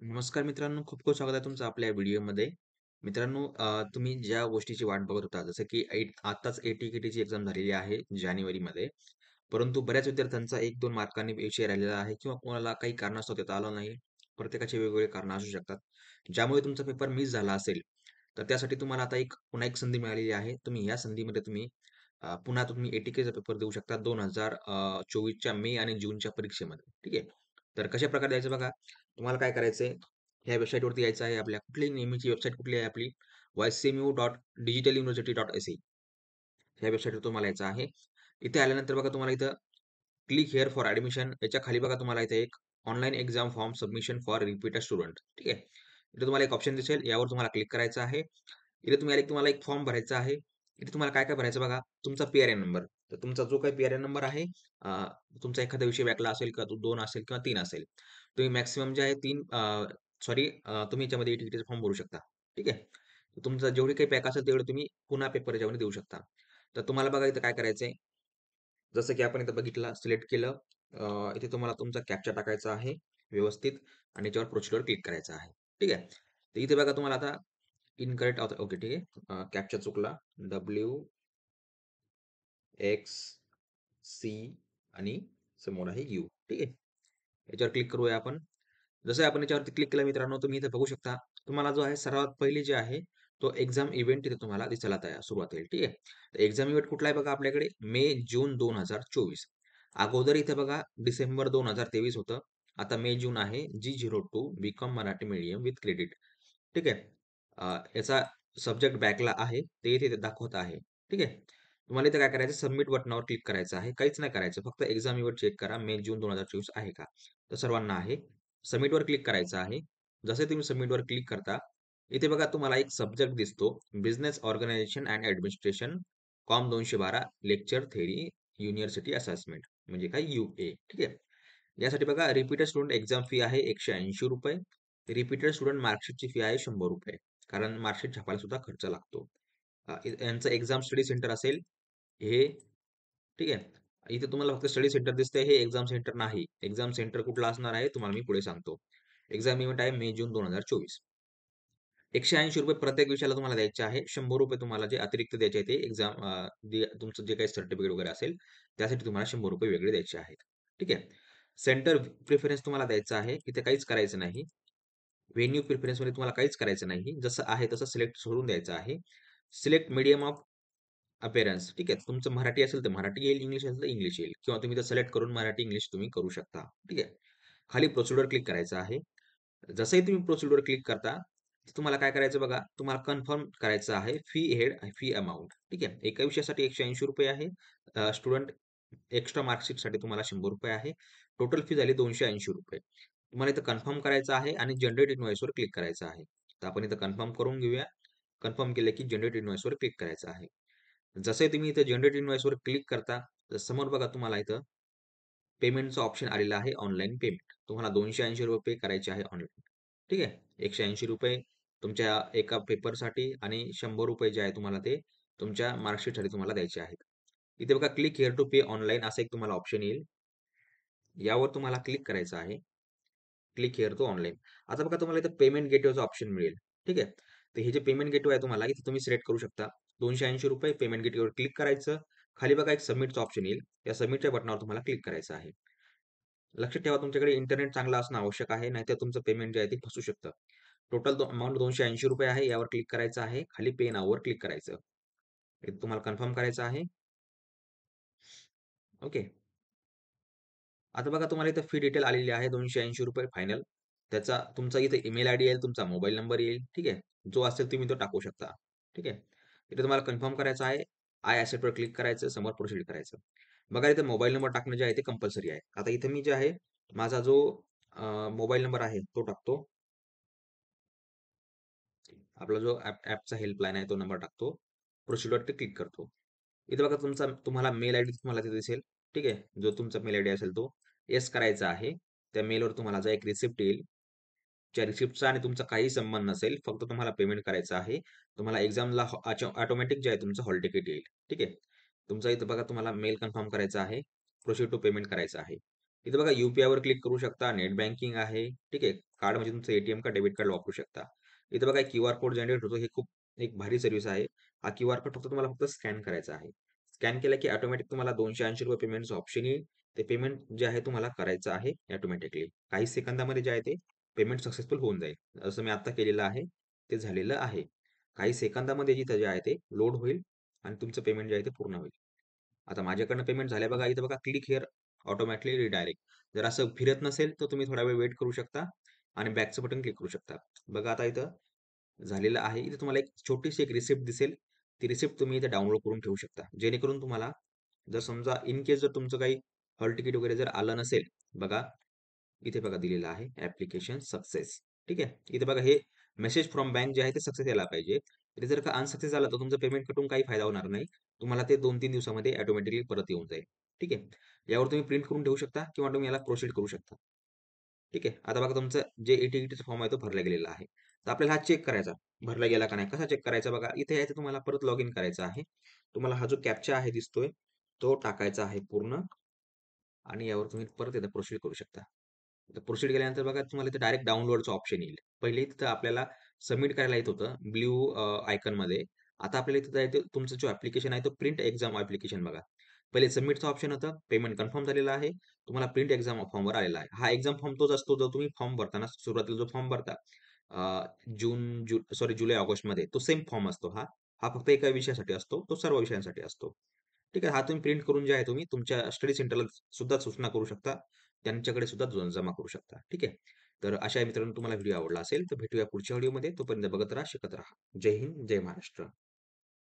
नमस्कार मित्रांनो, खूप खूप स्वागत आहे तुमचं आपल्या व्हिडिओमध्ये. मित्रांनो, तुम्ही ज्या गोष्टीची वाट बघत होता, जसं की आत्ताच AT-KTची एक्झाम झालेली आहे जानेवारीमध्ये. परंतु बऱ्याच विद्यार्थ्यांचा 1-2 मार्कांनी विषय राहिलेला आहे किंवा कोणाला काही कारणास्तव देता आलं नाही. प्रत्येकाचे वेगवेगळे कारणं असू शकतात. ज्यामुळे तुमचा पेपर मिस झाला असेल, तर त्यासाठी तुम्हाला आता पुन्हा एक संधी मिळालेली आहे. तुम्ही या संधीमध्ये पुन्हा तुम्ही ATKचा पेपर देऊ शकता 2024च्या मे आणि जूनच्या परीक्षेमध्ये. ठीक आहे. तर कशाप्रकारे द्यायचं बघा. तुम्हाला काय करायचंय, ह्या वेबसाईटवरती यायचं आहे. आपल्या कुठलीही नेहमीची वेबसाईट कुठली आहे आपली ycmu.digitaluniversity.ac ह्या वेबसाईटवर तुम्हाला यायचं आहे. इथे आल्यानंतर बघा तुम्हाला इथं क्लिक हिअर फॉर ॲडमिशन याच्या खाली बघा तुम्हाला इथे एक online exam form submission for repeater student. ठीक आहे. इथे तुम्हाला एक ऑप्शन दिसेल. यावर तुम्हाला क्लिक करायचं आहे. इथे तुम्हाला एक फॉर्म भरायचा आहे. इथे तुम्हाला काय-काय भरायचं बघा. तुमचा पी-आर-एन नंबर. तर तुमचा जो काही पी-आर-एन नंबर आहे, अ, तुमचा एखादा विषय बॅकला असेल किंवा तो 2 असेल किंवा 3 असेल. तुम्ही मॅक्सिमम जे आहे 3 तुम्ही याच्यामध्ये टी फॉर्म भरू शकता. ठीक आहे. तर तुमचं जेवढे काही पॅक असेल तेवढे तुम्ही पुन्हा पेपर याच्यामध्ये देऊ शकता. तर तुम्हाला बघा इथं काय करायचंय. जसं की आपण इथं बघितलं, सिलेक्ट केलं. इथे तुम्हाला तुमचा कॅप्चा टाकायचा आहे व्यवस्थित आणि याच्यावर प्रोसीडवर क्लिक करायचं आहे. ठीक आहे. तर इथे बघा तुम्हाला आता इनकरेक्ट ओके, ठीक आहे. कॅप्चा चुकला. WXC आणि समोर आहे U. ठीक आहे. याच्यावर क्लिक करूया आपण. जसं आपण याच्यावरती क्लिक केलं मित्रांनो, तुम्ही इथे बघू शकता. तुम्हाला जो आहे सर्वात पहिली जे आहे, तो एक्झाम इव्हेंट इथे तुम्हाला दिसायला तयार सुरुवात होईल. ठीक आहे. तर एक्झाम इव्हेंट कुठला आहे बघा आपल्याकडे मे, जून 2024. अगोदर इथे बघा डिसेंबर 2023 होतं. आता मे, जून आहे. G02 B.Com Marathi medium with credit. ठीक आहे. याचा सब्जेक्ट बॅकला आहे. ते इथे दाखवत आहे. ठीक आहे. तुम्हाला इथे काय करायचं, सबमिट बटनावर क्लिक करायचं आहे. काहीच नाही करायचं. फक्त एक्झाम इव्हेंट चेक करा. मे, जून 2024 आहे का? तर सर्वांना आहे. सबमिटवर क्लिक करायचं आहे. जसे तुम्ही सबमिटवर क्लिक करता, इथे बघा तुम्हाला एक सब्जेक्ट दिसतो. Business organisation and administration com 212 lecture theory university assessment म्हणजे काय UA. ठीक आहे. यासाठी बघा रिपीटेड स्टुडंट एक्झाम फी आहे ₹180. रिपीटेड स्टुडंट मार्कशीटची फी आहे ₹100. कारण मार्कशीट छापायला सुद्धा खर्च लागतो. यांचं एक्झाम स्टडी सेंटर असेल हे. ठीक आहे. इथे तुम्हाला फक्त स्टडी सेंटर दिसतंय, हे एक्झाम सेंटर नाही. एक्झाम सेंटर कुठला असणार आहे तुम्हाला मी पुढे सांगतो. एक्झाम इव्हेंट आहे मे, जून 2024. ₹180 प्रत्येक विषयाला तुम्हाला द्यायचे आहे. ₹100 तुम्हाला जे अतिरिक्त द्यायचे आहे ते तुमचं जे काही सर्टिफिकेट वगैरे असेल, त्यासाठी तुम्हाला ₹100 वेगळे द्यायचे आहेत. ठीक आहे. सेंटर प्रिफरन्स तुम्हाला द्यायचा आहे. इथे काहीच करायचं नाही. व्हेन्यू प्रिफरन्समध्ये तुम्हाला काहीच करायचं नाही. जसं आहे तसं सिलेक्ट सोडून द्यायचं आहे. Select medium of appearance. ठीक आहे. तुमचं मराठी असेल तर मराठी येईल, इंग्लिश असेल तर इंग्लिश येईल किंवा तुम्ही सिलेक्ट करून मराठी, इंग्लिश तुम्ही करू शकता. ठीक आहे. खाली प्रोसिडर क्लिक करायचं आहे. जसंही तुम्ही प्रोसिडर क्लिक करता, तुम्हाला काय करायचं बघा, तुम्हाला कन्फर्म करायचं आहे फी अमाउंट. ठीक आहे. एका विषयासाठी ₹180 आहे. स्टुडंट एक्स्ट्रा मार्कशीटसाठी तुम्हाला ₹100 आहे. टोटल फी झाली ₹280. तुम्हाला इथं कन्फर्म करायचं आहे आणि जनरेट इनव्हॉइसवर क्लिक करायचं आहे. तर आपण इथं कन्फर्म करून घेऊया. कन्फर्म केलं की जनरेट इनव्हॉइसवर क्लिक करायचं आहे. जसे तुम्ही इथं जनरेट इनव्हॉइसवर क्लिक करता, तर समोर बघा तुम्हाला इथं पेमेंटचं ऑप्शन आलेलं आहे ऑनलाईन पेमेंट. तुम्हाला ₹280 पे करायचे आहे ऑनलाईन. ठीक आहे. ₹180 तुमच्या एका पेपरसाठी आणि ₹100 जे आहे तुम्हाला ते तुमच्या मार्कशीटसाठी तुम्हाला द्यायचे आहेत. इथे बघा click here to pay online असं एक तुम्हाला ऑप्शन येईल. यावर तुम्हाला क्लिक करायचं आहे. Click here to online. आता बघा तुम्हाला इथं पेमेंट गेटवेचा ऑप्शन मिळेल. ठीक आहे. तर हे जे पेमेंट गेटवे आहे तुम्हाला इथे तुम्ही सिलेक्ट करू शकता. ₹280 पेमेंट गेटवेवर क्लिक करायचं. खाली बघा एक सबमिटचं ऑप्शन येईल. त्या सबमिटच्या बटनावर तुम्हाला क्लिक करायचं आहे. लक्षात ठेवा तुमच्याकडे इंटरनेट चांगलं असणं आवश्यक आहे. नाहीतर तुमचं पेमेंट जे आहे ते फसू शकतं. टोटल अमाउंट ₹280 आहे. यावर क्लिक करायचं आहे. खाली पे नाऊवर क्लिक करायचं. हे तुम्हाला कन्फर्म करायचं आहे. ओके. आता बघा तुम्हाला इथं फी डिटेल आलेली आहे ₹280 फायनल. त्याचा तुमचा इथे ईमेल आयडी येईल, तुमचा मोबाईल नंबर येईल. ठीक आहे. जो असेल तुम्ही तो टाकू शकता. ठीक आहे. इथे तुम्हाला कन्फर्म करायचं आहे. आय एक्सेप्टवर क्लिक करायचं, समोर प्रोसीड करायचं. बघा इथे मोबाईल नंबर टाकणं जे आहे ते कंपल्सरी आहे. आता इथे मी जे आहे माझा जो मोबाईल नंबर आहे तो टाकतो. आपला जो ॲपचा हेल्पलाईन आहे तो नंबर टाकतो. प्रोसीडवरती क्लिक करतो. इथे बघा तुम्हाला मेल आयडी तुम्हाला तिथे दिसेल. ठीक आहे. जो तुमचा मेल आयडी असेल तो येस करायचा आहे. त्या मेलवर तुम्हाला जो एक रिसिप्ट येईल. त्या रिसिप्टचा आणि तुमचा काही संबंध नसेल. फक्त तुम्हाला पेमेंट करायचं आहे. तुम्हाला एक्झामला ऑटोमॅटिक जे आहे तुमचं हॉल तिकीट येईल. ठीक आहे. तुमचा इथं बघा तुम्हाला मेल कन्फर्म करायचा आहे. प्रोसीड टू पेमेंट करायचं आहे. इथं बघा यू-पी-आयवर क्लिक करू शकता. नेट बँकिंग आहे. ठीक आहे. कार्ड म्हणजे तुमचं ए का डेबिट कार्ड वापरू शकता. इथं बघा क्यूआर कोड जनरेट होतो. हे खूप एक भारी सर्व्हिस आहे. हा क्यूआर कोड तुम्हाला फक्त स्कॅन करायचा आहे. स्कॅन केला की ऑटोमॅटिक तुम्हाला ₹280 पेमेंटचं ऑप्शन येईल. ते पेमेंट जे आहे तुम्हाला करायचं आहे ऑटोमॅटिकली. काही सेकंदामध्ये जे आहे ते पेमेंट सक्सेसफुल होऊन जाईल. जसं मी आता केलेलं आहे, ते झालेलं आहे. काही सेकंदामध्ये जिथं जे आहे ते लोड होईल आणि तुमचं पेमेंट जे आहे ते पूर्ण होईल. आता माझ्याकडनं पेमेंट झालंय बघा. इथं बघा क्लिक हिअर ऑटोमॅटिकली रिडायरेक्ट. जर असं फिरत नसेल, तर तुम्ही थोडा वेळ वेट करू शकता आणि बॅकचं बटन क्लिक करू शकता. बघा आता इथं झालेलं आहे. इथे तुम्हाला एक छोटीशी एक रिसिप्ट दिसेल. ती रिसिप्ट तुम्ही इथे डाउनलोड करून ठेवू शकता. जेणेकरून तुम्हाला जर समजा इन केस जर तुमचं काही हॉल तिकीट वगैरे जर आलं नसेल, बघा इथे बघा दिलेलं आहे ॲप्लिकेशन सक्सेस. ठीक आहे. इथे बघा हे मेसेज फ्रॉम बँक जे आहे ते सक्सेस यायला पाहिजे. इथे जर का अनसक्सेस झालं, तर तुमचं पेमेंट कटून काही फायदा होणार नाही. तुम्हाला ते 2-3 दिवसामध्ये ऑटोमॅटिकली परत येऊन जाईल. ठीक आहे. यावर तुम्ही प्रिंट करून ठेवू शकता किंवा तुम्ही याला प्रोसीड करू शकता. ठीक आहे. आता बघा तुमचं जे ई-तिकीटचा फॉर्म आहे तो भरला गेलेला आहे. तर आपल्याला हा चेक करायचा, भरला गेला का नाही? कसा चेक करायचा बघा, इथे यायचं तुम्हाला परत लॉग इन करायचं आहे. तुम्हाला हा जो कॅप्चा आहे दिसतोय, तो टाकायचा आहे पूर्ण आणि यावर तुम्ही परत एकदा प्रोसीड करू शकता. तर प्रोसीड केल्यानंतर बघा तुम्हाला इथे डायरेक्ट डाउनलोडचं ऑप्शन येईल. पहिले तिथं आपल्याला सबमिट करायला येत होतं ब्लू आयकॉनमध्ये. आता आपल्याला तिथं आहे ते तुमचं जो ॲप्लिकेशन आहे तो प्रिंट एक्झाम ॲप्लिकेशन बघा. पहिले सबमिटचं ऑप्शन होतं, पेमेंट कन्फर्म झालेलं आहे. तुम्हाला प्रिंट एक्झाम फॉर्मवर आलेला आहे. हा एक्झाम फॉर्म तोच असतो जो तुम्ही फॉर्म भरताना सुरुवातीला जो फॉर्म भरता जुलै-ऑगस्टमध्ये तो सेम फॉर्म असतो हा. हा फक्त एका विषयासाठी असतो. तो सर्व विषयांसाठी असतो. ठीक आहे. हा तुम्ही प्रिंट करून जे आहे तुम्ही तुमच्या स्टडी सेंटरला सुद्धा सूचना करू शकता. त्यांच्याकडे सुद्धा जमा करू शकता. ठीक आहे. तर अशा मित्रांनो तुम्हाला व्हिडिओ आवडला असेल तर भेटूया पुढच्या व्हिडिओमध्ये. तोपर्यंत बघत राहा, शिकत राहा. जय हिंद, जय महाराष्ट्र.